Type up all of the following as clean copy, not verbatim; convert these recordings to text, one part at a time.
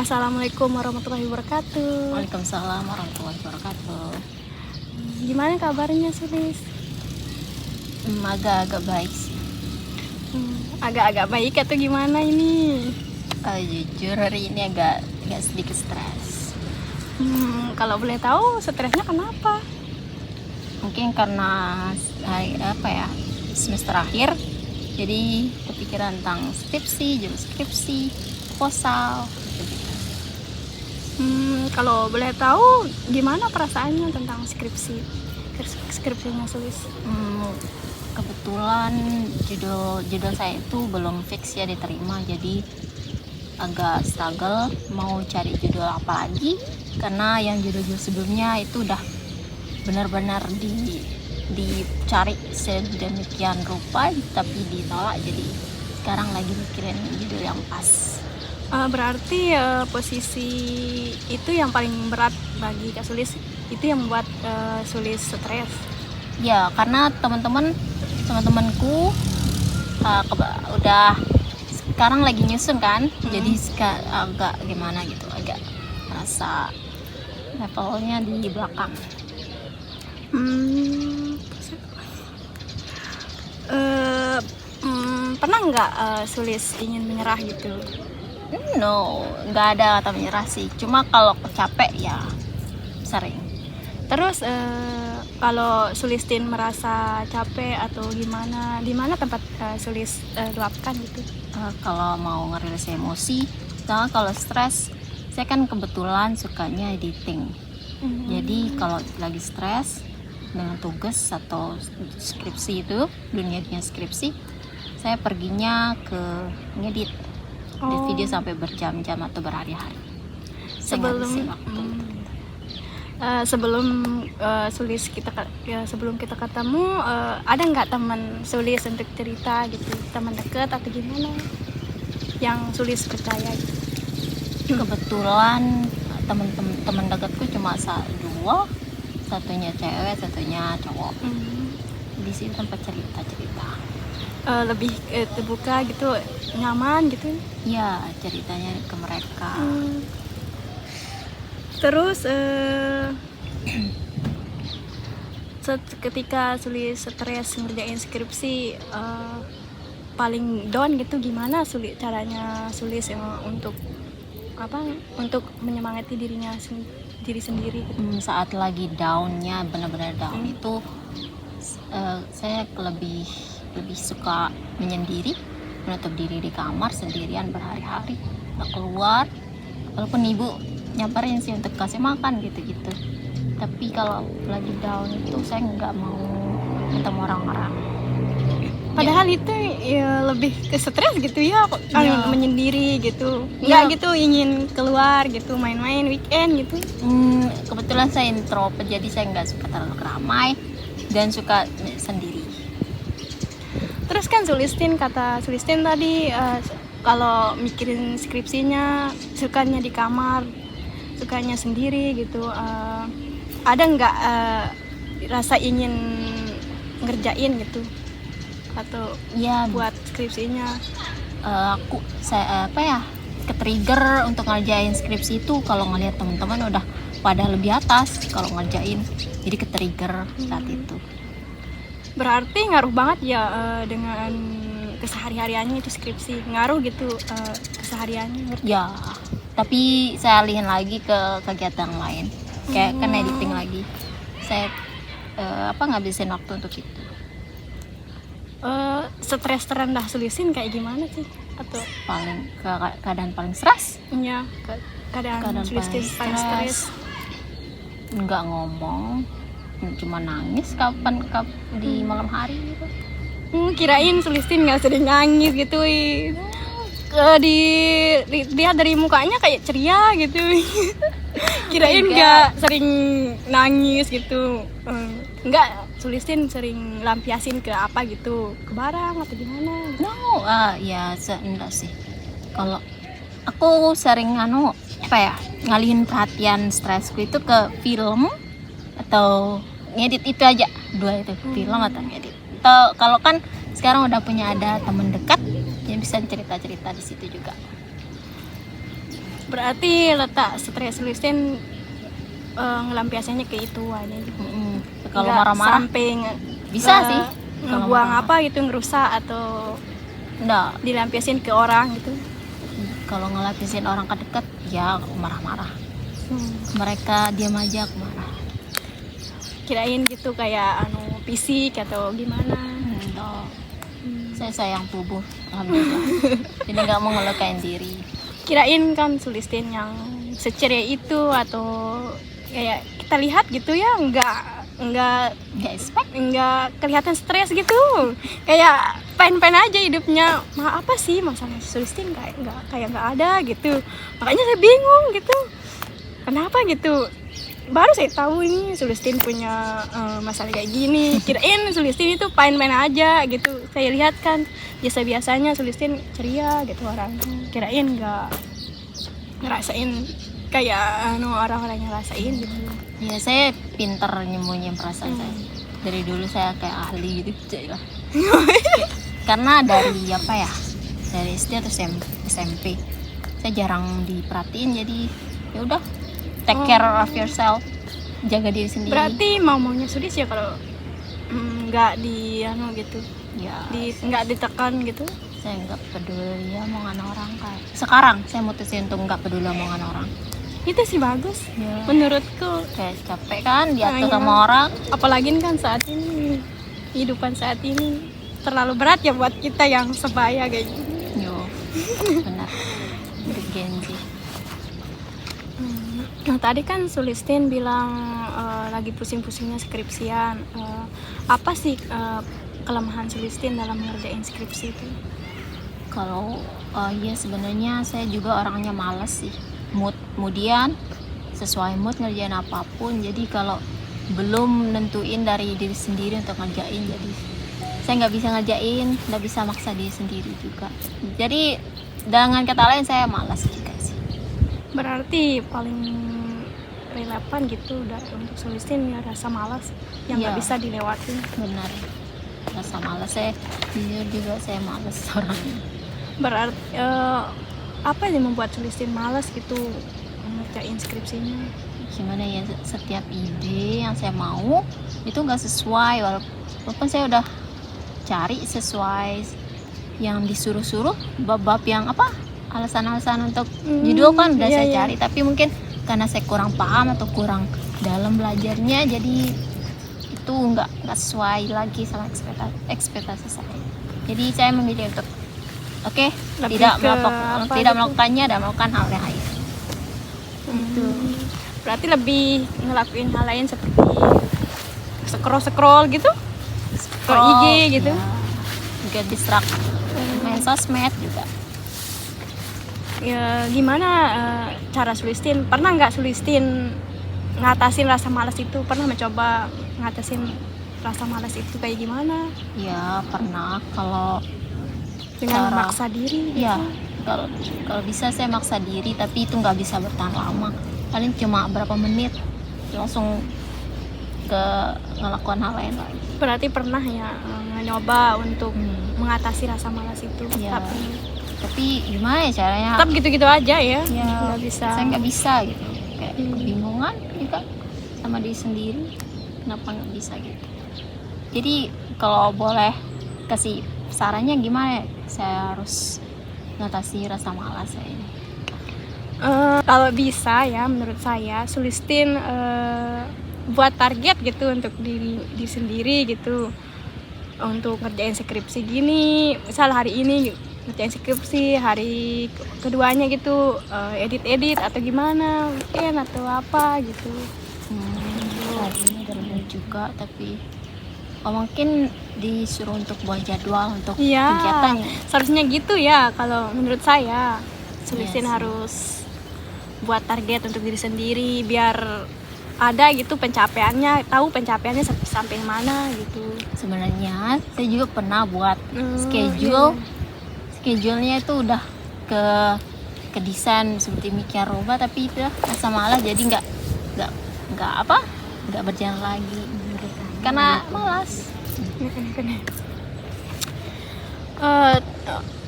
Assalamualaikum warahmatullahi wabarakatuh. Waalaikumsalam warahmatullahi wabarakatuh. Gimana kabarnya Sulis? Agak-agak baik sih. Agak-agak baik atau gimana ini? Jujur hari ini agak sedikit stres. Kalau boleh tahu stresnya kenapa? Mungkin karena semester akhir, jadi kepikiran tentang skripsi, judul skripsi, proposal, gitu. Kalau boleh tahu gimana perasaannya tentang skripsinya Sulis? Kebetulan judul saya itu belum fix ya diterima, jadi agak struggle mau cari judul apa lagi, karena yang judul-judul sebelumnya itu udah benar-benar dicari sedemikian rupa tapi ditolak, jadi sekarang lagi mikirin judul yang pas. Berarti posisi itu yang paling berat bagi Kak Sulis, itu yang membuat Sulis stres. Ya, karena teman-temanku udah sekarang lagi nyusun kan, jadi agak gimana gitu, agak merasa levelnya di belakang. Pernah nggak Sulis ingin menyerah gitu? No, nggak ada kata menyerah sih, cuma kalau capek ya sering. Terus kalau Sulistin merasa capek atau gimana, di mana tempat Sulis luapkan gitu? Kalau mau ngerilis emosi, kalau stres, saya kan kebetulan sukanya editing. Jadi kalau lagi stres dengan tugas atau skripsi itu, dunianya skripsi, saya perginya ke ngedit video sampai berjam-jam atau berhari-hari. Sebelum kita ketemu, ada nggak teman Sulis untuk cerita gitu, teman dekat atau gimana yang Sulis percaya gitu? Kebetulan teman dekatku cuma dua, satunya cewek, satunya cowok. Di sini tempat cerita Lebih terbuka gitu, nyaman gitu ya, ceritanya ke mereka. Terus ketika Sulis stres ngerjain skripsi, paling down gitu, gimana caranya Sulis untuk menyemangati diri sendiri gitu? Saat lagi downnya, benar-benar down itu saya lebih suka menyendiri, menutup diri di kamar sendirian berhari-hari, nggak keluar, walaupun ibu nyamperin sih untuk kasih makan gitu-gitu. Tapi kalau lagi down itu saya nggak mau ketemu orang-orang. Padahal itu ya lebih ke stres gitu ya, menyendiri gitu. Nggak gitu ingin keluar gitu, main-main weekend gitu. Kebetulan saya introvert, jadi saya nggak suka terlalu ramai dan suka sendiri. Terus kan kata Sulistin tadi, kalau mikirin skripsinya sukanya di kamar, sukanya sendiri gitu. Ada nggak rasa ingin ngerjain gitu atau ya buat skripsinya? Saya ke-trigger untuk ngerjain skripsi itu kalau ngelihat teman-teman udah pada lebih atas kalau ngerjain, jadi ke-trigger saat itu. Berarti ngaruh banget ya dengan kesehari-hariannya itu skripsi, ngaruh gitu kesehariannya? Ya, tapi saya alihin lagi ke kegiatan lain, kayak kan editing lagi. Saya ngabisin waktu untuk itu. Stres terendah Sulisin kayak gimana sih? Atau keadaan paling stres? Iya, keadaan Sulisin paling stres. Nggak ngomong, cuma nangis kapan di malam hari gitu. Kirain Sulistin nggak sering nangis gitu. Dia dari mukanya kayak ceria gitu. Kirain nggak sering nangis gitu. Nggak, Sulistin sering lampiasin ke apa gitu, ke barang atau gimana? No, enggak sih. Kalau aku sering ngalihin perhatian stresku itu ke film atau ngedit, itu aja, dua itu, film atau ngedit. Atau kalau kan sekarang udah punya ada teman dekat yang bisa cerita-cerita di situ juga. Berarti letak stres Sulistin ngelampiasannya ke itu aja gitu. Kalau Nggak marah-marah sampai bisa sih. Kalau ngebuang marah-marah. apa gitu, ngerusak atau Enggak, dilampiasin ke orang gitu. kalau ngelapisin orang kedekat ya aku marah-marah. Mereka diam aja aku marah. Kirain gitu kayak fisik atau gimana. Enggak. Saya sayang tubuh, alhamdulillah. Jadi nggak mau ngelukain diri. Kirain kan Sulistin yang seceria itu atau kayak kita lihat gitu ya, nggak Nggak expect. nggak kelihatan stres gitu, kayak fine aja hidupnya. Apa sih masalah Sulistin, kayak nggak ada gitu. Makanya saya bingung gitu, kenapa gitu. Baru saya tahu ini Sulistin punya masalah kayak gini. Kirain Sulistin itu fine aja gitu. Saya lihat kan biasanya Sulistin ceria gitu orangnya. Kirain nggak ngerasain kayak orang-orang yang rasain gitu. Ya saya pinter nyembunyiin perasaan saya. Dari dulu saya kayak ahli gitu lah. Karena dari apa ya? Dari SD atau SMP saya jarang diperhatiin, jadi ya udah take care of yourself, jaga diri sendiri. Berarti maunya Sulis ya kalau nggak gitu, Ya nggak ditekan gitu. saya nggak peduli omongan orang kan. Sekarang saya mutusin untuk nggak peduli omongan orang. Itu sih bagus Ya. menurutku. Kayak capek kan diatur Iya. sama orang. Apalagi kan saat ini kehidupan saat ini terlalu berat ya buat kita yang sebaya kayak gini. Yo, benar. Bergensi. Nah tadi kan Sulistin bilang lagi pusing-pusingnya skripsian. Apa sih kelemahan Sulistin dalam mengerjain skripsi itu? Kalau ya sebenarnya saya juga orangnya malas sih. Kemudian sesuai mood ngerjain apapun. Jadi kalau belum nentuin dari diri sendiri untuk ngerjain, jadi saya nggak bisa ngerjain, nggak bisa maksa diri sendiri juga. Jadi dengan kata lain saya malas juga sih. Berarti paling relevan gitu untuk Sulistin ya rasa malas yang nggak Iya. bisa dilewatin. Benar, rasa malas saya, jujur juga saya malas orangnya. Berarti apa yang membuat Sulistin malas gitu ngerjain skripsinya? Gimana ya, setiap ide yang saya mau itu nggak sesuai, walaupun saya udah cari sesuai yang disuruh-suruh, bab-bab yang apa, alasan-alasan untuk judul kan udah iya, saya iya. cari, tapi mungkin karena saya kurang paham atau kurang dalam belajarnya, jadi itu nggak sesuai lagi sama ekspektasi saya. Jadi saya memilih untuk Lebih tidak ke apa gitu? melakukannya dan melakukan hal yang lain. Gitu. Berarti lebih ngelakuin hal lain seperti scroll gitu, scroll IG gitu. Ya, juga distract, main sosmed juga. Ya gimana cara Sulistin? Pernah nggak Sulistin ngatasin rasa malas itu? Pernah mencoba ngatasin rasa malas itu kayak gimana? Ya pernah, kalau Dengan Cara- memaksa diri? ya kalau bisa saya maksa diri, tapi itu nggak bisa bertahan lama, paling cuma berapa menit langsung ke ngelakuin hal lain lagi. Berarti pernah ya nyoba untuk mengatasi rasa malas itu, Ya. tapi gimana ya caranya? tetap gitu-gitu aja ya, Ya, nggak bisa. saya nggak bisa gitu, kayak kebingungan juga sama diri sendiri, kenapa nggak bisa gitu. Jadi kalau boleh kasih sarannya gimana ya, saya harus ngatasi rasa malas saya ini? Kalau bisa ya menurut saya Sulistin buat target gitu untuk diri sendiri gitu, untuk ngerjain skripsi gini. Misal hari ini ngerjain skripsi, hari keduanya gitu edit atau gimana mungkin atau apa gitu. Tadinya dari juga, tapi mungkin disuruh untuk buat jadwal untuk Iya, kegiatannya. seharusnya gitu ya kalau menurut saya. Sulistin Iya sih. harus buat target untuk diri sendiri biar ada gitu pencapaiannya, tahu pencapaiannya sampai mana gitu. Sebenarnya saya juga pernah buat Iya. schedule. Schedule-nya itu udah ke desain seperti mikir rubah, tapi itu rasa malas, jadi nggak berjalan lagi karena malas.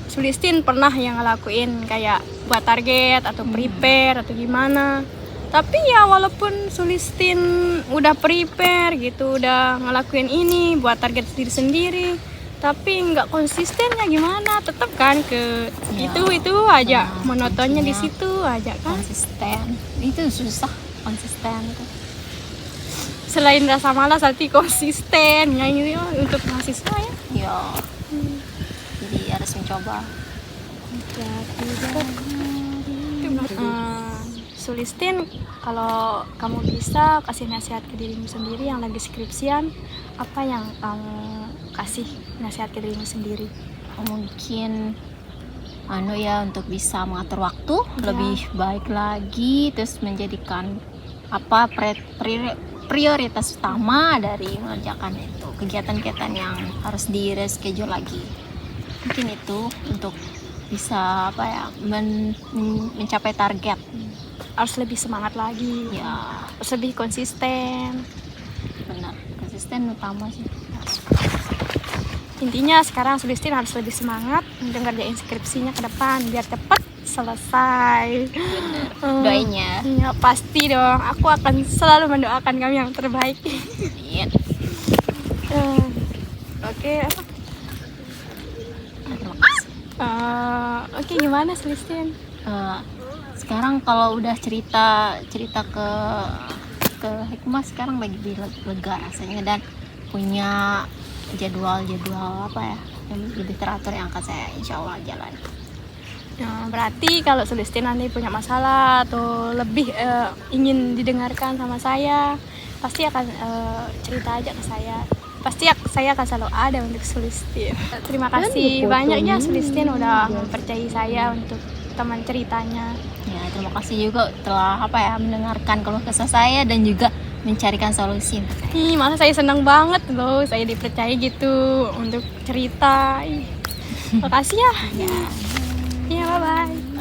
Sulistin pernah yang ngelakuin kayak buat target atau prepare atau gimana. Tapi ya walaupun Sulistin udah prepare gitu, udah ngelakuin ini buat target diri sendiri, tapi nggak konsistennya gimana, tetap kan ke Ya, itu aja, nah, monotonnya di kuncinya situ aja kan. konsisten itu susah, konsisten itu. Selain rasa malas, nanti konsisten ya ini untuk mahasiswa ya. Ya, jadi harus mencoba. Sulistin, kalau kamu bisa kasih nasihat ke dirimu sendiri yang lagi skripsian, apa yang kamu kasih nasihat ke dirimu sendiri? Mungkin ya untuk bisa mengatur waktu Ya. lebih baik lagi, terus menjadikan apa prioritas utama dari mengerjakan itu kegiatan-kegiatan yang harus di reschedule lagi. Mungkin itu untuk bisa mencapai target. Harus lebih semangat lagi, Ya, harus lebih konsisten. benar, konsisten utama sih. Intinya sekarang Sulistin harus lebih semangat untuk ngerjain skripsinya ke depan biar cepat selesai. Doanya. Ya, pasti dong, aku akan selalu mendoakan kamu yang terbaik. Iya. Oke, apa? Terima kasih. Oke, gimana Sulistin? Sekarang kalau udah cerita ke Hikmah, sekarang lagi lega rasanya dan punya jadwal apa ya yang lebih teratur yang akan saya insya Allah jalan. Berarti kalau Sulistin nanti punya masalah atau lebih ingin didengarkan sama saya, pasti akan cerita aja ke saya. Pasti saya akan selalu ada untuk Sulistin. Terima kasih banyaknya Sulistin udah mempercayai saya untuk teman ceritanya. Ya, terima kasih juga telah mendengarkan keluh kesah saya dan juga mencarikan solusi. Malah saya senang banget loh, saya dipercaya gitu untuk cerita. Makasih ya. Ya. Iya, bye-bye.